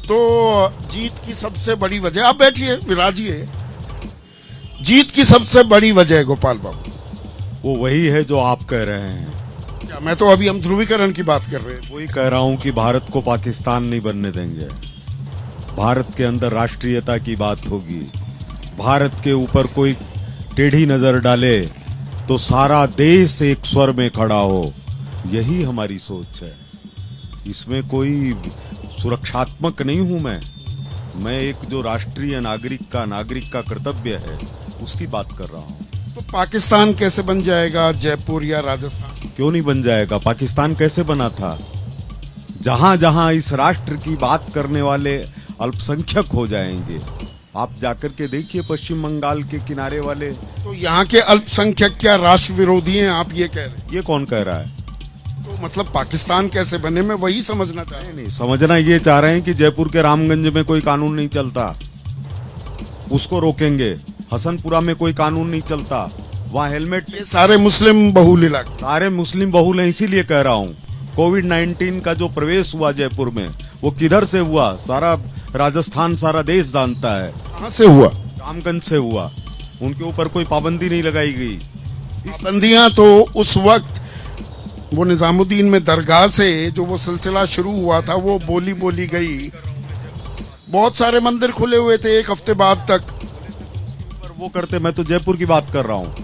तो जीत की सबसे बड़ी वजह, आप बैठिए विराजिए, जीत की सबसे बड़ी वजह गोपाल बाबू वो वही है जो आप कह रहे हैं। क्या? मैं तो अभी हम ध्रुवीकरण की बात कर रहे हैं। वही कह रहा हूं कि भारत को पाकिस्तान नहीं बनने देंगे। भारत के अंदर राष्ट्रीयता की बात होगी। भारत के ऊपर कोई टेढ़ी नजर डाले तो सारा देश एक स्वर में खड़ा हो, यही हमारी सोच है। इसमें कोई सुरक्षात्मक नहीं हूं मैं एक जो राष्ट्रीय नागरिक का कर्तव्य है उसकी बात कर रहा हूं। तो पाकिस्तान कैसे बन जाएगा, जयपुर या राजस्थान? क्यों नहीं बन जाएगा? पाकिस्तान कैसे बना था? जहां जहां इस राष्ट्र की बात करने वाले अल्पसंख्यक हो जाएंगे, आप जाकर के देखिए पश्चिम बंगाल के किनारे वाले। तो यहाँ के अल्पसंख्यक क्या राष्ट्र विरोधी हैं, आप ये कह रहे हैं? ये कौन कह रहा है? तो मतलब पाकिस्तान कैसे बने, मैं वही समझना चाह रहा हूं। नहीं, समझना ये चाह रहे हैं कि जयपुर के रामगंज में कोई कानून नहीं चलता, उसको रोकेंगे। हसनपुरा में कोई कानून नहीं चलता, वहाँ हेलमेट। ये सारे मुस्लिम बहुल इलाके, सारे मुस्लिम बहुल हैं, इसीलिए कह रहा हूँ। कोविड-19 का जो प्रवेश हुआ जयपुर में, वो किधर से हुआ? सारा राजस्थान, सारा देश जानता है। कहाँ से हुआ? रामगंज से हुआ। उनके ऊपर कोई पाबंदी नहीं लगाई गई। पाबंदियां तो उस वक्त वो निजामुद्दीन में दरगाह से जो वो सिलसिला शुरू हुआ था वो बोली गई। बहुत सारे मंदिर खुले हुए थे एक हफ्ते बाद तक। वो करते, मैं तो जयपुर की बात कर रहा हूँ।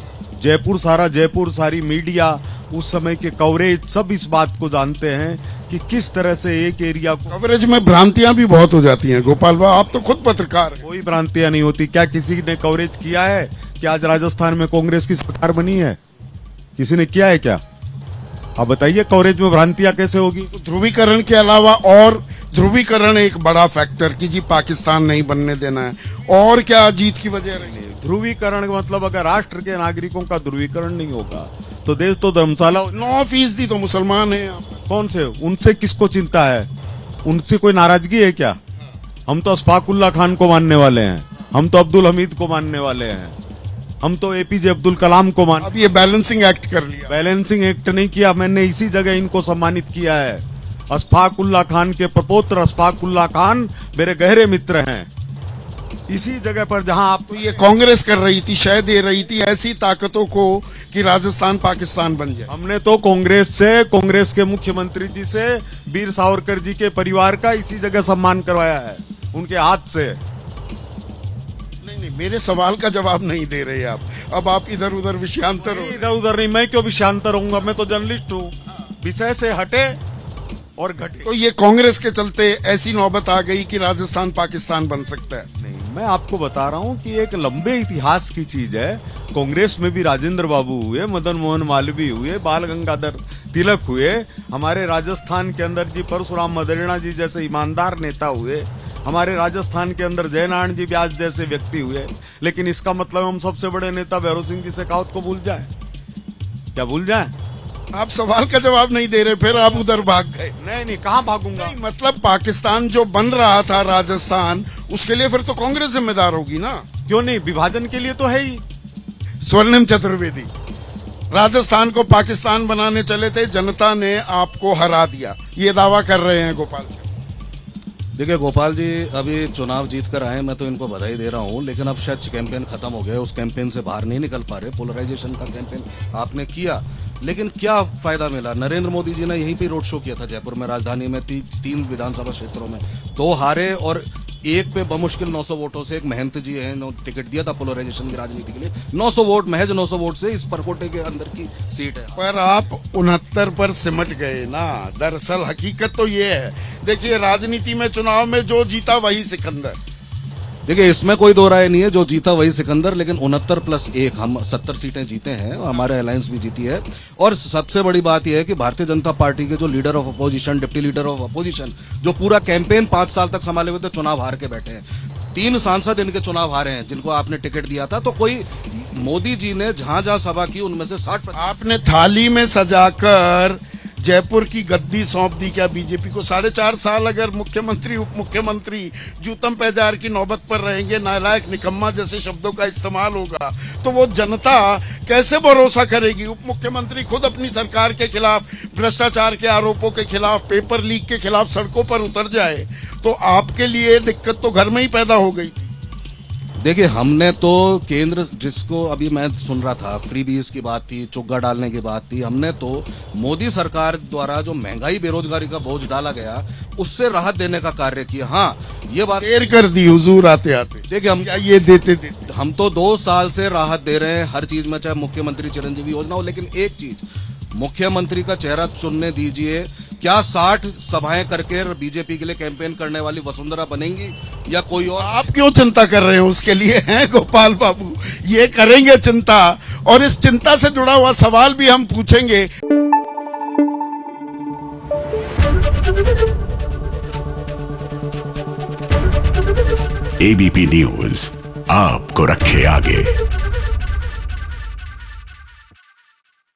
जयपुर सारी मीडिया, उस समय के कवरेज, सब इस बात को जानते हैं कि किस तरह से एक एरिया को। कवरेज में भ्रांतियां भी बहुत हो जाती हैं गोपाल बाबू, आप तो खुद पत्रकार हैं। कोई भ्रांतियां नहीं होती। क्या किसी ने कवरेज किया है कि आज राजस्थान में कांग्रेस की सरकार बनी है? किसी ने किया है क्या? आप बताइए, कवरेज में भ्रांतियां कैसे होगी? तो ध्रुवीकरण के अलावा और, ध्रुवीकरण एक बड़ा फैक्टर कि जी पाकिस्तान नहीं बनने देना है, और क्या जीत की वजह रही? ध्रुवीकरण का मतलब अगर राष्ट्र के नागरिकों का ध्रुवीकरण नहीं होगा तो देश तो धर्मशाला। 9% तो मुसलमान है यहाँ पर। कौन से? उनसे किसको चिंता है? उनसे कोई नाराजगी है क्या? हम तो अशफाकुल्ला खान को मानने वाले हैं, हम तो अब्दुल हमीद को मानने वाले हैं, हम तो एपीजे अब्दुल कलाम को मान। अब ये बैलेंसिंग एक्ट कर लिया। बैलेंसिंग एक्ट नहीं किया, मैंने इसी जगह इनको सम्मानित किया है। अशफाकुल्ला खान के प्रपोत्र अशफाकुल्ला खान मेरे गहरे मित्र हैं। इसी जगह पर जहां आप, तो ये कांग्रेस कर रही थी, शय दे रही थी ऐसी ताकतों को कि राजस्थान पाकिस्तान बन जाए। हमने तो कांग्रेस के मुख्यमंत्री जी से, वीर सावरकर जी के परिवार का इसी जगह सम्मान करवाया है, उनके हाथ से। नहीं, मेरे सवाल का जवाब नहीं दे रहे आप। अब आप इधर उधर विषयांतर हो। इधर उधर नहीं, मैं क्यों विषयांतर होऊंगा? मैं तो जर्नलिस्ट हूँ। विषय से हटे और घटे। तो ये कांग्रेस के चलते ऐसी नौबत आ गई कि राजस्थान पाकिस्तान बन सकता है। नहीं, मैं आपको बता रहा हूँ कि एक लंबे इतिहास की चीज है। कांग्रेस में भी राजेंद्र बाबू हुए, मदन मोहन मालवीय हुए, बाल गंगाधर तिलक हुए, हमारे राजस्थान के अंदर जी परशुराम मदेरणा जी जैसे ईमानदार नेता हुए, हमारे राजस्थान के अंदर जयनारायण जी व्यास जैसे व्यक्ति हुए। लेकिन इसका मतलब हम सबसे बड़े नेता भैरव सिंह जी शेखावत को भूल जाए? क्या भूल जाए? आप सवाल का जवाब नहीं दे रहे, फिर आप उधर भाग गए। नहीं, कहाँ भागूंगा? नहीं, मतलब पाकिस्तान जो बन रहा था राजस्थान, उसके लिए फिर तो कांग्रेस जिम्मेदार होगी ना? क्यों नहीं? विभाजन के लिए तो है ही। स्वर्णिम चतुर्वेदी राजस्थान को पाकिस्तान बनाने चले थे, जनता ने आपको हरा दिया, ये दावा कर रहे हैं गोपाल जी। देखिए गोपाल जी, अभी चुनाव जीत कर आए, मैं तो इनको बधाई दे रहा हूं, लेकिन अब शायद कैंपेन खत्म हो गया, उस कैंपेन से बाहर नहीं निकल पा रहे। पोलराइजेशन का कैंपेन आपने किया, लेकिन क्या फायदा मिला? नरेंद्र मोदी जी ने यहीं पे रोड शो किया था जयपुर में, राजधानी में 3 विधानसभा क्षेत्रों में, 2 हारे और एक पे बमुश्किल 900 वोटों से, एक महंत जी हैं, टिकट दिया था पोलराइजेशन की राजनीति के लिए, 900 वोट, महज 900 वोट से इस परकोटे के अंदर की सीट है। पर आप 69 पर सिमट गए ना। दरअसल हकीकत तो ये है, देखिए राजनीति में चुनाव में जो जीता वही सिकंदर। देखिए इसमें कोई दो राय नहीं है, जो जीता वही सिकंदर, लेकिन 69+1 हम 70 सीटें जीते हैं, हमारे अलायंस भी जीती है। और सबसे बड़ी बात यह है कि भारतीय जनता पार्टी के जो leader of opposition, deputy leader of opposition, जो पूरा कैंपेन 5 साल तक संभाले हुए थे, चुनाव हार के बैठे हैं। 3 सांसद इनके चुनाव हारे हैं जिनको आपने टिकट दिया था। तो कोई मोदी जी ने जहां जहां सभा की उनमें से 60%। आपने थाली में सजाकर जयपुर की गद्दी सौंप दी क्या बीजेपी को? 4.5 साल अगर मुख्यमंत्री उप मुख्यमंत्री जूतम पैजार की नौबत पर रहेंगे, नालायक निकम्मा जैसे शब्दों का इस्तेमाल होगा, तो वो जनता कैसे भरोसा करेगी? उप मुख्यमंत्री खुद अपनी सरकार के खिलाफ, भ्रष्टाचार के आरोपों के खिलाफ, पेपर लीक के खिलाफ सड़कों पर उतर जाए तो आपके लिए दिक्कत तो घर में ही पैदा हो गई थी। देखिए, हमने तो केंद्र, जिसको अभी मैं सुन रहा था, फ्री बीज की बात थी, चुग्गा डालने की बात थी, हमने तो मोदी सरकार द्वारा जो महंगाई बेरोजगारी का बोझ डाला गया उससे राहत देने का कार्य किया। हाँ, ये बात देर कर दी हुजूर आते आते। देखिए, हम या ये देते देते हम तो 2 साल से राहत दे रहे हैं हर चीज में, चाहे मुख्यमंत्री चिरंजीवी योजना हो। लेकिन एक चीज, मुख्यमंत्री का चेहरा चुनने दीजिए। क्या 60 सभाएं करके बीजेपी के लिए कैंपेन करने वाली वसुंधरा बनेंगी या कोई और? आप क्यों चिंता कर रहे हैं? उसके लिए हैं गोपाल बाबू, ये करेंगे चिंता, और इस चिंता से जुड़ा हुआ सवाल भी हम पूछेंगे। एबीपी न्यूज आपको रखे आगे।